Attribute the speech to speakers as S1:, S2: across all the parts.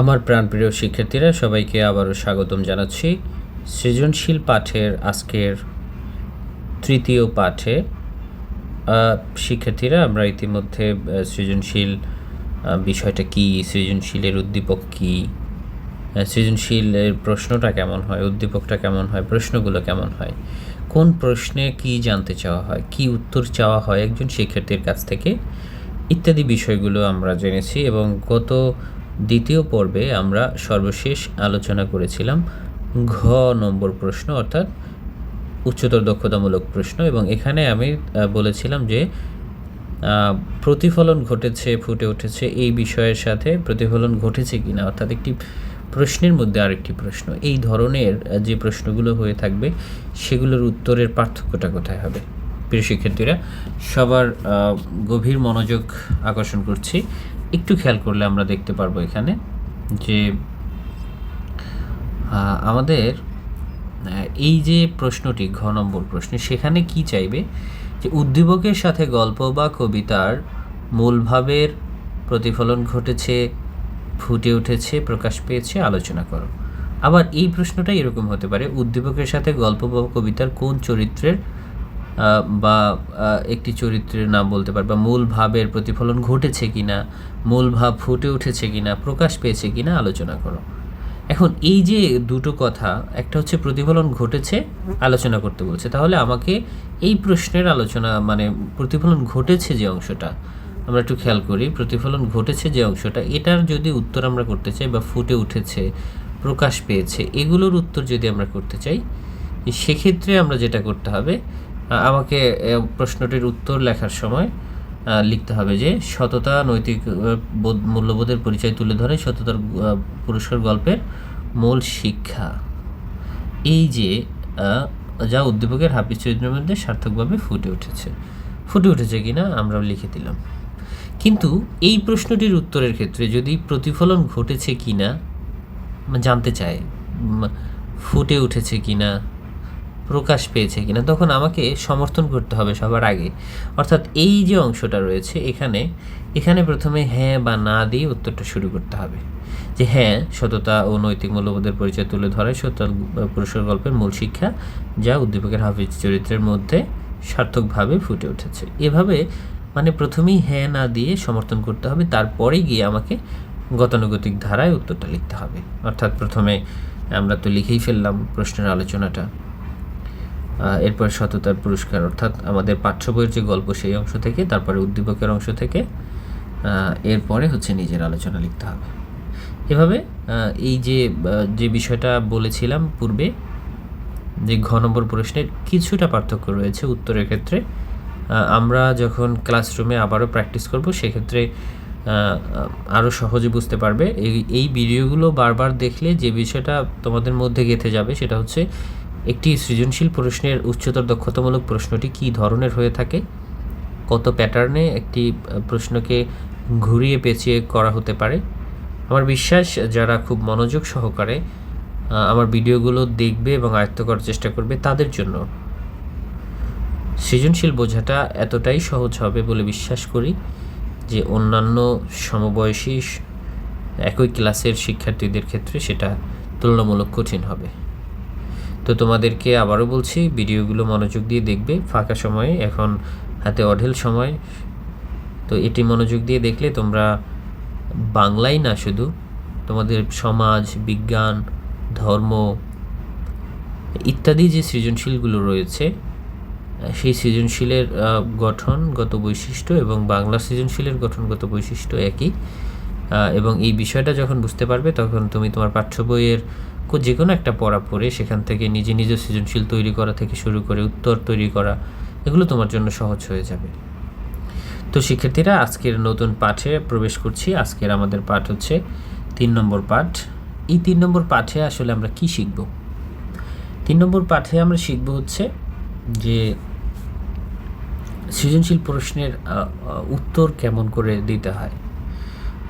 S1: আমার প্রাণপ্রিয় শিক্ষার্থীরা, সবাইকে আবারও স্বাগতম জানাচ্ছি সৃজনশীল পাঠের আজকের তৃতীয় পাঠে। শিক্ষার্থীরা, আমরা ইতিমধ্যে সৃজনশীল বিষয়টা কী, সৃজনশীলের উদ্দীপক কী, সৃজনশীলের প্রশ্নটা কেমন হয়, উদ্দীপকটা কেমন হয়, প্রশ্নগুলো কেমন হয়, কোন প্রশ্নে কী জানতে চাওয়া হয়, কী উত্তর চাওয়া হয় একজন শিক্ষার্থীর কাছ থেকে, ইত্যাদি বিষয়গুলো আমরা জেনেছি। এবং গত দ্বিতীয় পর্বে আমরা সর্বশেষ আলোচনা করেছিলাম ঘ নম্বর প্রশ্ন, অর্থাৎ উচ্চতর দক্ষতামূলক প্রশ্ন। এবং এখানে আমি বলেছিলাম যে প্রতিফলন ঘটেছে, ফুটে উঠেছে এই বিষয়ের সাথে প্রতিফলন ঘটেছে কিনা, অর্থাৎ একটি প্রশ্নের মধ্যে আরেকটি প্রশ্ন, এই ধরনের যে প্রশ্নগুলো হয়ে থাকবে সেগুলোর উত্তরের পার্থক্যটা কোথায় হবে। প্রিয় শিক্ষার্থীরা, সবার গভীর মনোযোগ আকর্ষণ করছি। একটু খেয়াল করলে আমরা দেখতে পারবো এখানে যে আমাদের এই যে প্রশ্নটি ঘ নম্বর প্রশ্ন, সেখানে কি চাইবে যে উদ্দীপকের সাথে গল্প বা কবিতার মূলভাবের প্রতিফলন ঘটেছে, ফুটে উঠেছে, প্রকাশ পেয়েছে, আলোচনা করো। আবার এই প্রশ্নটা এরকম হতে পারে, উদ্দীপকের সাথে গল্প বা কবিতার কোন চরিত্রের বা একটি চরিত্রের নাম বলতে পারে, বা মূল ভাবের প্রতিফলন ঘটেছে কিনা, মূল ভাব ফুটে উঠেছে কিনা, প্রকাশ পেয়েছে কিনা আলোচনা করো। এখন এই যে দুটো কথা, একটা হচ্ছে প্রতিফলন ঘটেছে, আলোচনা করতে বলছে, তাহলে আমাকে এই প্রশ্নের আলোচনা মানে প্রতিফলন ঘটেছে যে অংশটা, আমরা একটু খেয়াল করি, প্রতিফলন ঘটেছে যে অংশটা, এটার যদি উত্তর আমরা করতে চাই, বা ফুটে উঠেছে, প্রকাশ পেয়েছে, এগুলোর উত্তর যদি আমরা করতে চাই, সেক্ষেত্রে আমরা যেটা করতে হবে, আমাকে প্রশ্নটির উত্তর লেখার সময় লিখতে হবে যে সততা, নৈতিক মূল্যবোধের পরিচয় তুলে ধরে সততার পুরস্কার গল্পের মূল শিক্ষা, এই যে যা উদ্দীপকের হাফিজ চরিত্রের মধ্যে সার্থকভাবে ফুটে উঠেছে কিনা আমরা লিখে দিলাম। কিন্তু এই প্রশ্নটির উত্তরের ক্ষেত্রে যদি প্রতিফলন ঘটেছে কিনা জানতে চায়, ফুটে উঠেছে কিনা, প্রকাশ পেয়েছে কিনা, তখন আমাকে সমর্থন করতে হবে সবার আগে। অর্থাৎ এই যে অংশটা রয়েছে এখানে প্রথমে হ্যাঁ বা না দিয়ে উত্তরটা শুরু করতে হবে, যে হ্যাঁ, সততা ও নৈতিক মূল্যবোধের পরিচয় তুলে ধরে সততার পুরস্কার গল্পের মূল শিক্ষা, যা উদ্দীপকের হাফিজ চরিত্রের মধ্যে সার্থকভাবে ফুটে উঠেছে। এভাবে মানে প্রথমেই হ্যাঁ না দিয়ে সমর্থন করতে হবে, তারপরে গিয়ে আমাকে গতানুগতিক ধারায় উত্তরটা লিখতে হবে। অর্থাৎ প্রথমে আমরা তো লিখেই ফেললাম প্রশ্নের আলোচনাটা, এরপর সততার পুরস্কার অর্থাৎ আমাদের পাঠ্য বইয়ের যে গল্প সেই অংশ থেকে, তারপরে উদ্দীপকের অংশ থেকে, এরপরে হচ্ছে নিজের আলোচনা লিখতে হবে। এভাবে এই যে বিষয়টা বলেছিলাম পূর্বে, যে ঘ নম্বর প্রশ্নের কিছুটা পার্থক্য রয়েছে উত্তরের ক্ষেত্রে, আমরা যখন ক্লাসরুমে আবারও প্র্যাকটিস করব সেক্ষেত্রে আরও সহজে বুঝতে পারবে। এই ভিডিওগুলো বারবার দেখলে যে বিষয়টা তোমাদের মধ্যে গেঁথে যাবে সেটা হচ্ছে, একটি সৃজনশীল প্রশ্নের উচ্চতর দক্ষতামূলক প্রশ্নটি কী ধরনের হয়ে থাকে, কত প্যাটার্নে একটি প্রশ্নকে ঘুরিয়ে পেঁচিয়ে করা হতে পারে। আমার বিশ্বাস যারা খুব মনোযোগ সহকারে আমার ভিডিওগুলো দেখবে এবং আয়ত্ত করার চেষ্টা করবে, তাদের জন্য সৃজনশীল বোঝাটা এতটাই সহজ হবে বলে বিশ্বাস করি যে অন্যান্য সমবয়সী একই ক্লাসের শিক্ষার্থীদের ক্ষেত্রে সেটা তুলনামূলক কঠিন হবে। তো তোমাদেরকে আবারও বলছি, ভিডিওগুলো মনোযোগ দিয়ে দেখবে ফাঁকা সময়ে, এখন হাতে অঢেল সময়, তো এটি মনোযোগ দিয়ে দেখলে তোমরা বাংলাই না, শুধু তোমাদের সমাজ, বিজ্ঞান, ধর্ম ইত্যাদি যে সৃজনশীলগুলো রয়েছে সেই সৃজনশীলের গঠনগত বৈশিষ্ট্য এবং বাংলা সৃজনশীলের গঠনগত বৈশিষ্ট্য একই। এবং এই বিষয়টা যখন বুঝতে পারবে, তখন তুমি তোমার পাঠ্য বইয়ের যে কোনো একটা পড়া পড়ে সেখান থেকে নিজে সৃজনশীল তৈরি করা থেকে শুরু করে উত্তর তৈরি করা, এগুলো তোমার জন্য সহজ হয়ে যাবে। তো শিক্ষার্থীরা, আজকের নতুন পাঠে প্রবেশ করছি। আজকের আমাদের পাঠ হচ্ছে 3 নম্বর পাঠ। এই 3 নম্বর পাঠে আসলে আমরা কি শিখব? 3 নম্বর পাঠে আমরা শিখব হচ্ছে যে সৃজনশীল প্রশ্নের উত্তর কেমন করে দিতে হয়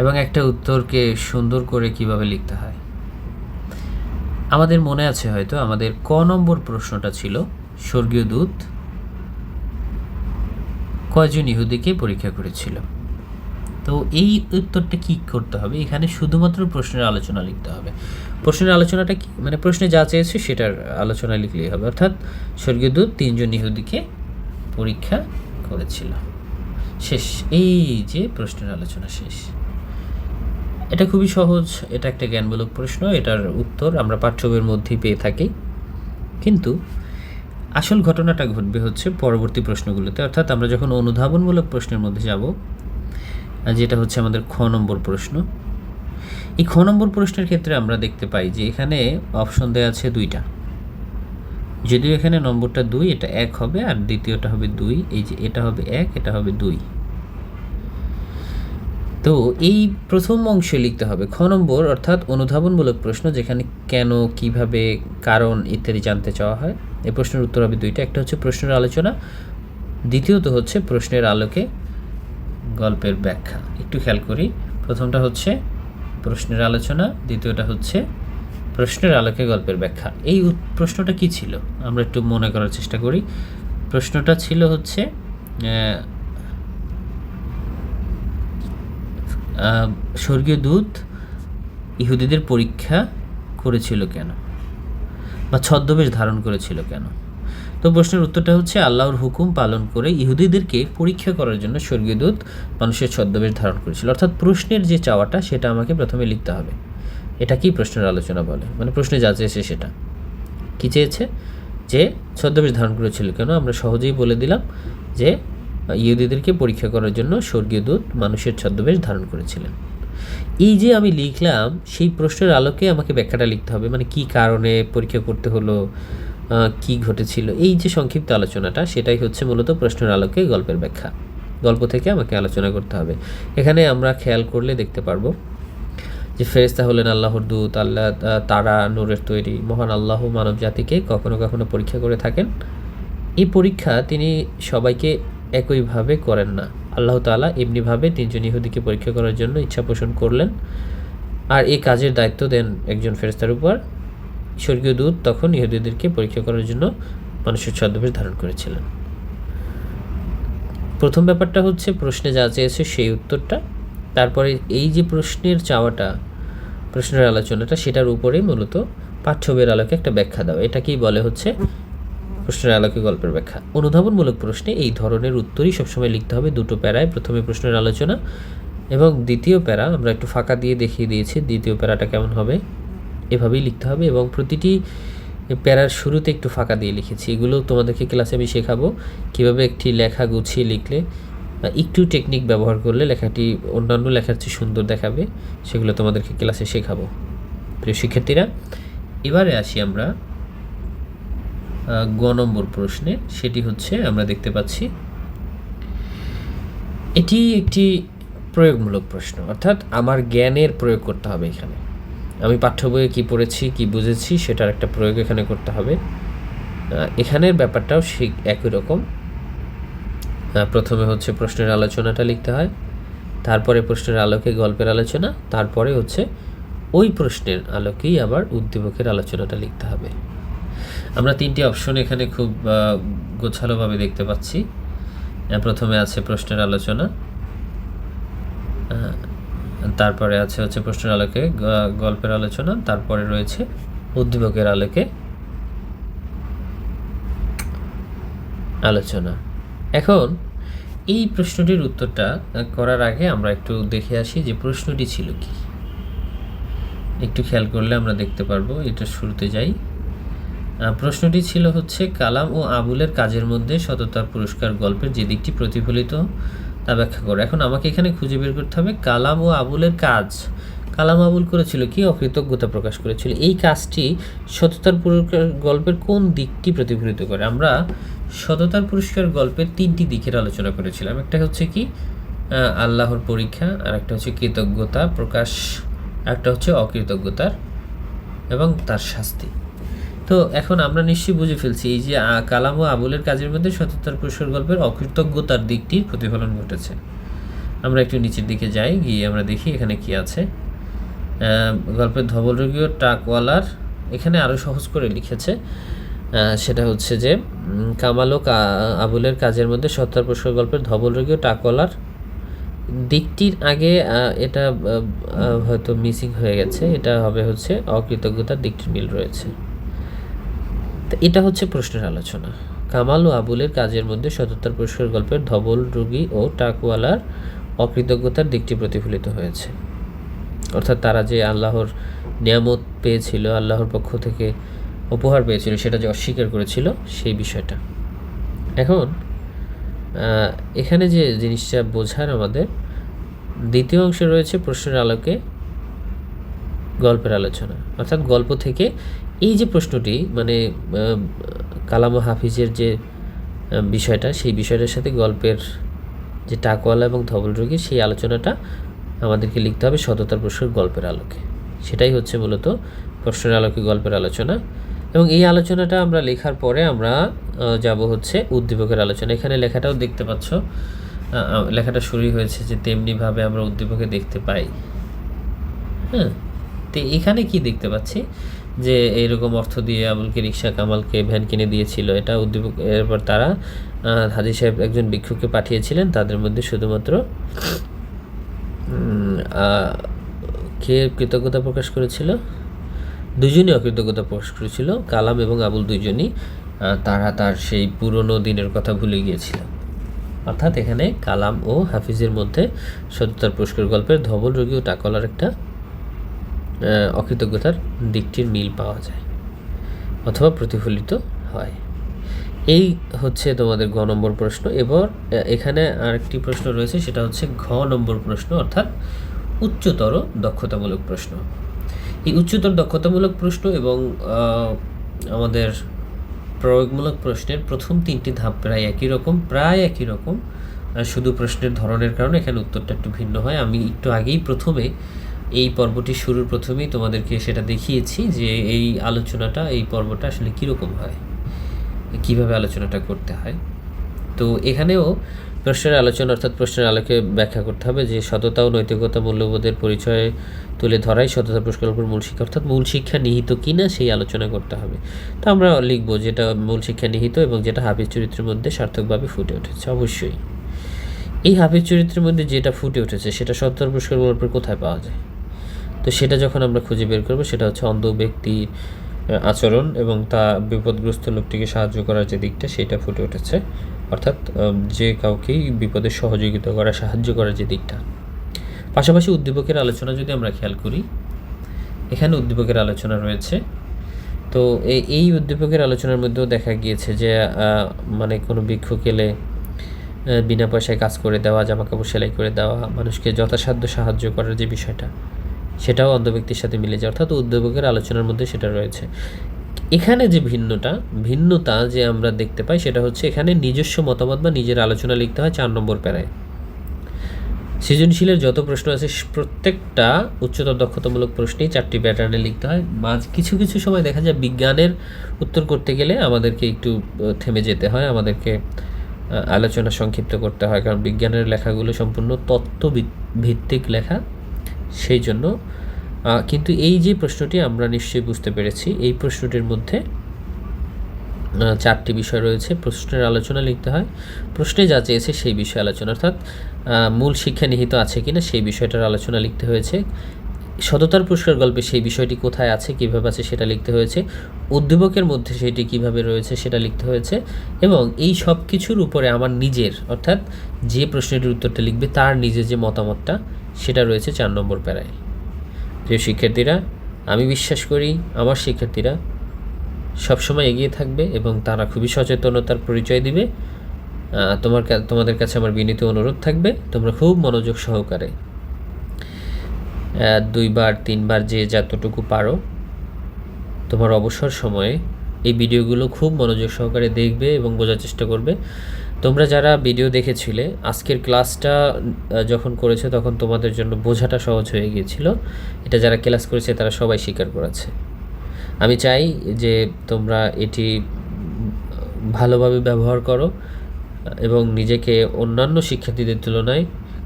S1: এবং একটা উত্তরকে সুন্দর করে কিভাবে লিখতে হয়। আমাদের মনে আছে হয়তো আমাদের ক নম্বর প্রশ্নটা ছিল, স্বর্গীয় দূত কয়জন ইহুদিকে পরীক্ষা করেছিল। তো এই উত্তরটা কী করতে হবে, এখানে শুধুমাত্র প্রশ্নের আলোচনা লিখতে হবে। প্রশ্নের আলোচনাটা কি, মানে প্রশ্নে যা চেয়েছে সেটার আলোচনা লিখলেই হবে। অর্থাৎ স্বর্গীয় দূত 3 জন ইহুদিকে পরীক্ষা করেছিল, শেষ। এই যে প্রশ্নের আলোচনা শেষ। এটা খুবই সহজ, এটা একটা জ্ঞানমূলক প্রশ্ন, এটার উত্তর আমরা পাঠ্যবইয়ের মধ্যেই পেয়ে থাকি। কিন্তু আসল ঘটনাটা ঘটবে হচ্ছে পরবর্তী প্রশ্নগুলোতে, অর্থাৎ আমরা যখন অনুধাবনমূলক প্রশ্নের মধ্যে যাব, যেটা হচ্ছে আমাদের খ নম্বর প্রশ্ন। এই খ নম্বর প্রশ্নের ক্ষেত্রে আমরা দেখতে পাই যে এখানে অপশন দেওয়া আছে 2টা, যদিও এখানে নম্বরটা 2, এটা 1 হবে আর দ্বিতীয়টা হবে 2। এই যে এটা হবে 1, এটা হবে 2। তো এই প্রথম অংশে লিখতে হবে খ নম্বর, অর্থাৎ অনুধাবনমূলক প্রশ্ন, যেখানে কেন, কিভাবে, কারণ ইত্যাদি জানতে চাওয়া হয়। এই প্রশ্নের উত্তর হবে 2টা, একটা হচ্ছে প্রশ্নের আলোচনা, দ্বিতীয়ত হচ্ছে প্রশ্নের আলোকে গল্পের ব্যাখ্যা। একটু খেয়াল করি, প্রথমটা হচ্ছে প্রশ্নের আলোচনা, দ্বিতীয়টা হচ্ছে প্রশ্নের আলোকে গল্পের ব্যাখ্যা। এই প্রশ্নটা কি ছিল আমরা একটু মনে করার চেষ্টা করি। প্রশ্নটা ছিল হচ্ছে স্বর্গীয় দূত ইহুদিদের পরীক্ষা করেছিল কেন, বা ছদ্মবেশ ধারণ করেছিল কেন। তো প্রশ্নের উত্তরটা হচ্ছে আল্লাহর হুকুম পালন করে ইহুদিদেরকে পরীক্ষা করার জন্য স্বর্গীয় দূত মানুষের ছদ্মবেশ ধারণ করেছিল। অর্থাৎ প্রশ্নের যে চাওয়াটা সেটা আমাকে প্রথমে লিখতে হবে। এটা কি প্রশ্নের আলোচনা বলে, মানে প্রশ্নে যা চেয়েছে সেটা কী চেয়েছে, যে ছদ্মবেশ ধারণ করেছিল কেন। আমরা সহজেই বলে দিলাম যে ইহুদিদেরকে পরীক্ষা করার জন্য স্বর্গীয় দূত মানুষের ছদ্মবেশ ধারণ করেছিলেন। এই যে আমি লিখলাম, সেই প্রশ্নের আলোকে আমাকে ব্যাখ্যাটা লিখতে হবে, মানে কি কারণে পরীক্ষা করতে হলো, কি ঘটেছিল। এই যে সংক্ষিপ্ত আলোচনাটা, সেটাই হচ্ছে মূলত প্রশ্নের আলোকে গল্পের ব্যাখ্যা। গল্প থেকে আমাকে আলোচনা করতে হবে। এখানে আমরা খেয়াল করলে দেখতে পারবো যে ফেরেশতা হলেন আল্লাহর দূত, আল্লাহ তারা নূরের তৈরি, মহান আল্লাহ মানব জাতিকে কখনো কখনো পরীক্ষা করে থাকেন। এই পরীক্ষা তিনি সবাইকে একইভাবে করেন না। আল্লাহ তাআলা এমনিভাবে 3 জন ইহুদিকে পরীক্ষা করার জন্য ইচ্ছা পোষণ করলেন, আর এই কাজের দায়িত্ব দেন একজন ফেরেশতার উপর। স্বর্গীয় দূত তখন ইহুদিদেরকে পরীক্ষা করার জন্য মানুষের ছদ্মবেশ ধারণ করেছিলেন। প্রথম ব্যাপারটা হচ্ছে প্রশ্নে যা চেয়েছে সেই উত্তরটা, তারপরে এই যে প্রশ্নের চাওয়াটা, প্রশ্নের আলোচনাটা, সেটার উপরেই মূলত পাঠ্যবইয়ের আলোকে একটা ব্যাখ্যা দাও। এটাকেই বলে হচ্ছে প্রশ্নের আলোকে গল্পের ব্যাখ্যা। অনুধাবনমূলক প্রশ্নে এই ধরনের উত্তরই সবসময় লিখতে হবে 2টো প্যারায়। প্রথমে প্রশ্নের আলোচনা এবং দ্বিতীয় প্যারা আমরা একটু ফাঁকা দিয়ে দেখিয়ে দিয়েছি, দ্বিতীয় প্যারাটা কেমন হবে, এভাবেই লিখতে হবে। এবং প্রতিটি প্যারার শুরুতে একটু ফাঁকা দিয়ে লিখেছি। এগুলো তোমাদেরকে ক্লাসে আমি শেখাবো কীভাবে একটি লেখা গুছিয়ে লিখলে, একটু টেকনিক ব্যবহার করলে লেখাটি অন্যান্য লেখার চেয়ে সুন্দর দেখাবে, সেগুলো তোমাদেরকে ক্লাসে শেখাবো। প্রিয় শিক্ষার্থীরা, এবারে আসি আমরা গ নম্বর প্রশ্নে। সেটি হচ্ছে আমরা দেখতে পাচ্ছি এটি একটি প্রয়োগমূলক প্রশ্ন, অর্থাৎ আমার জ্ঞানের প্রয়োগ করতে হবে। এখানে আমি পাঠ্য বইয়ে কী পড়েছি, কী বুঝেছি, সেটার একটা প্রয়োগ এখানে করতে হবে। এখানের ব্যাপারটাও ঠিক একই রকম। প্রথমে হচ্ছে প্রশ্নের আলোচনাটা লিখতে হয়, তারপরে প্রশ্নের আলোকে গল্পের আলোচনা, তারপরে হচ্ছে ওই প্রশ্নের আলোকেই আবার উদ্দীপকের আলোচনাটা লিখতে হবে। আমরা 3টি অপশন এখানে খুব গোছালোভাবে দেখতে পাচ্ছি। প্রথমে আছে প্রশ্নের আলোচনা, তারপরে আছে হচ্ছে প্রশ্নের আলোকে গল্পের আলোচনা, তারপরে রয়েছে উদ্দীপকের আলোকে আলোচনা। এখন এই প্রশ্নটির উত্তরটা করার আগে আমরা একটু দেখে আসি যে প্রশ্নটি ছিল কি। একটু খেয়াল করলে আমরা দেখতে পারবো, এটা শুরুতে যাই। প্রশ্নটি ছিল হচ্ছে কালাম ও আবুলের কাজের মধ্যে সততার পুরস্কার গল্পের যে দিকটি প্রতিফলিত তা ব্যাখ্যা করো। এখন আমাকে এখানে খুঁজে বের করতে হবে কালাম ও আবুলের কাজ। কালাম আবুল করেছিল কি, অকৃতজ্ঞতা প্রকাশ করেছিল। এই কাজটি সততার পুরস্কার গল্পের কোন দিকটি প্রতিফলিত করে? আমরা সততার পুরস্কার গল্পের 3টি দিকের আলোচনা করেছিলাম। একটা হচ্ছে কি আল্লাহর পরীক্ষা, আর একটা হচ্ছে কৃতজ্ঞতা প্রকাশ, একটা হচ্ছে অকৃতজ্ঞতার এবং তার শাস্তি। তো এখন আমরা নিশ্চয়ই বুঝে ফেলছি এই যে কালাম ও আবুলের কাজের মধ্যে সততার পুরস্কার গল্পের অকৃতজ্ঞতার দিকটির প্রতিফলন ঘটেছে। আমরা একটু নিচের দিকে যাই, গিয়ে আমরা দেখি এখানে কি আছে। গল্পের ধবলরোগীয় টাকওয়ালার, এখানে আরও সহজ করে লিখেছে, সেটা হচ্ছে যে কামাল ও আবুলের কাজের মধ্যে সততার পুরস্কার গল্পের ধবলরোগীয় টাকওয়ালার দিকটির আগে এটা হয়তো মিসিং হয়ে গেছে, এটা হবে হচ্ছে অকৃতজ্ঞতার দিকটির মিল রয়েছে। তো এটা হচ্ছে প্রশ্নের আলোচনা। কামাল ও আবুলের কাজের মধ্যে সততার পুরস্কার গল্পের ধবল রোগী ও টাকওয়ালার অকৃতজ্ঞতার দিকটি প্রতিফলিত হয়েছে। অর্থাৎ তারা যে আল্লাহর নিয়ামত পেয়েছিল, আল্লাহর পক্ষ থেকে উপহার পেয়েছিল, সেটা যে অস্বীকার করেছিল সেই বিষয়টা। এখন এখানে যে জিনিসটা বোঝার আমাদের, দ্বিতীয় অংশে রয়েছে প্রশ্নের আলোকে গল্পের আলোচনা। অর্থাৎ গল্প থেকে এই যে প্রশ্নটি, মানে কালাম ও হাফিজের যে বিষয়টা, সেই বিষয়টার সাথে গল্পের যে টাকওয়ালা এবং ধবল রোগী, সেই আলোচনাটা আমাদেরকে লিখতে হবে সততার প্রশ্নের গল্পের আলোকে। সেটাই হচ্ছে মূলত প্রশ্নের আলোকে গল্পের আলোচনা। এবং এই আলোচনাটা আমরা লেখার পরে আমরা যাব হচ্ছে উদ্দীপকের আলোচনা। এখানে লেখাটাও দেখতে পাচ্ছ, লেখাটা শুরু হয়েছে যে তেমনিভাবে আমরা উদ্দীপকে দেখতে পাই। হ্যাঁ, তো এখানে কি দেখতে পাচ্ছি যে এইরকম অর্থ দিয়ে আবুলকে রিক্সা, কামালকে ভ্যান কিনে দিয়েছিল, এটা উদ্দীপক। এরপর তারা হাজী সাহেব একজন ভিক্ষুককে পাঠিয়েছিলেন, তাদের মধ্যে শুধুমাত্র কে কৃতজ্ঞতা প্রকাশ করেছিল? দুজনই অকৃতজ্ঞতা প্রকাশ করেছিল, কালাম এবং আবুল দুইজনই। তারা তার সেই পুরনো দিনের কথা ভুলে গিয়েছিল। অর্থাৎ এখানে কালাম ও হাফিজের মধ্যে সততার পুরস্কার গল্পের ধবল রোগী ও টাকলার একটা অকৃতজ্ঞতার দিকটির মিল পাওয়া যায় অথবা প্রতিফলিত হয়। এই হচ্ছে তোমাদের গ নম্বর প্রশ্ন। এবার এখানে আরেকটি প্রশ্ন রয়েছে, সেটা হচ্ছে ঘ নম্বর প্রশ্ন, অর্থাৎ উচ্চতর দক্ষতামূলক প্রশ্ন। এই উচ্চতর দক্ষতামূলক প্রশ্ন এবং আমাদের প্রয়োগমূলক প্রশ্নের প্রথম তিনটি ধাপ প্রায় একই রকম, শুধু প্রশ্নের ধরনের কারণে এখানে উত্তরটা একটু ভিন্ন হয়। আমি একটু আগেই প্রথমে এই পর্বটি শুরুর প্রথমেই তোমাদেরকে সেটা দেখিয়েছি যে এই আলোচনাটা, এই পর্বটা আসলে কীরকম হয়, কীভাবে আলোচনাটা করতে হয়। তো এখানেও প্রশ্নের আলোচনা, অর্থাৎ প্রশ্নের আলোকে ব্যাখ্যা করতে হবে যে সততা ও নৈতিকতা মূল্যবোধের পরিচয় তুলে ধরাই সততা পুরস্কারের উপর মূল শিক্ষা, অর্থাৎ মূল শিক্ষা নিহিত কিনা সেই আলোচনা করতে হবে। তো আমরা লিখব যেটা মূল শিক্ষা নিহিত এবং যেটা হাফিজ চরিত্রের মধ্যে সার্থকভাবে ফুটে উঠেছে। অবশ্যই এই হাফিজ চরিত্রের মধ্যে যেটা ফুটে উঠেছে সেটা সততার পুরস্কার গল্পের কোথায় পাওয়া যায়? তো সেটা যখন আমরা খুঁজে বের করবো, সেটা হচ্ছে অন্ধ ব্যক্তির আচরণ এবং তা বিপদগ্রস্ত লোকটিকে সাহায্য করার যে দিকটা, সেটা ফুটে উঠেছে। অর্থাৎ যে কাউকেই বিপদে সহযোগিতা করা, সাহায্য করার যে দিকটা। পাশাপাশি উদ্দীপকের আলোচনা যদি আমরা খেয়াল করি, এখানে উদ্দীপকের আলোচনা রয়েছে। তো এই উদ্দীপকের আলোচনার মধ্যেও দেখা গিয়েছে যে মানে কোনো ভিক্ষুক এলে বিনা পয়সায় কাজ করে দেওয়া, জামাকাপড় সেলাই করে দেওয়া, মানুষকে যথাসাধ্য সাহায্য করার যে বিষয়টা, সেটাও অন্ধ ব্যক্তির সাথে মিলে যায়। অর্থাৎ উদ্দীপকের আলোচনার মধ্যে সেটা রয়েছে। এখানে যে ভিন্নতা যে আমরা দেখতে পাই, সেটা হচ্ছে এখানে নিজস্ব মতামত বা নিজের আলোচনা লিখতে হয় 4 নম্বর প্যারায়। সৃজনশীলের যত প্রশ্ন আছে প্রত্যেকটা উচ্চতর দক্ষতামূলক প্রশ্নেই 4টি প্যাটার্নে লিখতে হয়। কিছু কিছু সময় দেখা যায় বিজ্ঞানের উত্তর করতে গেলে আমাদেরকে একটু থেমে যেতে হয়, আমাদেরকে আলোচনা সংক্ষিপ্ত করতে হয়, কারণ বিজ্ঞানের লেখাগুলো সম্পূর্ণ তত্ত্বভিত্তিক লেখা, সেই জন্য। কিন্তু এই যে প্রশ্নটি আমরা নিশ্চয়ই বুঝতে পেরেছি, এই প্রশ্নটির মধ্যে 4টি বিষয় রয়েছে। প্রশ্নের আলোচনা লিখতে হয়, প্রশ্নে যা চেয়েছে সেই বিষয়ে আলোচনা, অর্থাৎ মূল শিক্ষা নিহিত আছে কিনা সেই বিষয়টার আলোচনা লিখতে হয়েছে। সততার পুরস্কার গল্পে সেই বিষয়টি কোথায় আছে, কীভাবে আছে সেটা লিখতে হয়েছে। উদ্দীপকের মধ্যে সেটি কীভাবে রয়েছে সেটা লিখতে হয়েছে। এবং এই সব কিছুর উপরে আমার নিজের, অর্থাৎ যে প্রশ্নটির উত্তরটা লিখবে তার নিজের যে মতামতটা, সেটা রয়েছে 4 নম্বর প্যারায়। প্রিয় শিক্ষার্থীরা, আমি বিশ্বাস করি আমার শিক্ষার্থীরা সবসময় এগিয়ে থাকবে এবং তারা খুবই সচেতনতার পরিচয় দিবে। তোমাদের কাছে আমার বিনীত অনুরোধ থাকবে, তোমরা খুব মনোযোগ সহকারে 2বার 3বার যে যতটুকু পারো তোমার অবসর সময়ে এই ভিডিওগুলো খুব মনোযোগ সহকারে দেখবে এবং বোঝার চেষ্টা করবে। তোমরা যারা ভিডিও দেখেছিলে, আজকের ক্লাসটা যখন করেছে তখন তোমাদের জন্য বোঝাটা সহজ হয়ে গিয়েছিল। এটা যারা ক্লাস করেছে তারা সবাই স্বীকার করেছে। আমি চাই যে তোমরা এটি ভালোভাবে ব্যবহার করো এবং নিজেকে অন্যান্য শিক্ষার্থীদের তুলনায়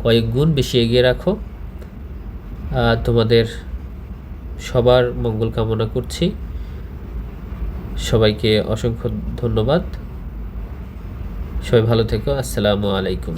S1: কয়েক গুণ বেশি এগিয়ে রাখো। তোমাদের সবার মঙ্গল কামনা করছি। সবাইকে অসংখ্য ধন্যবাদ। সবাই ভালো থেকো। আসসালামু আলাইকুম।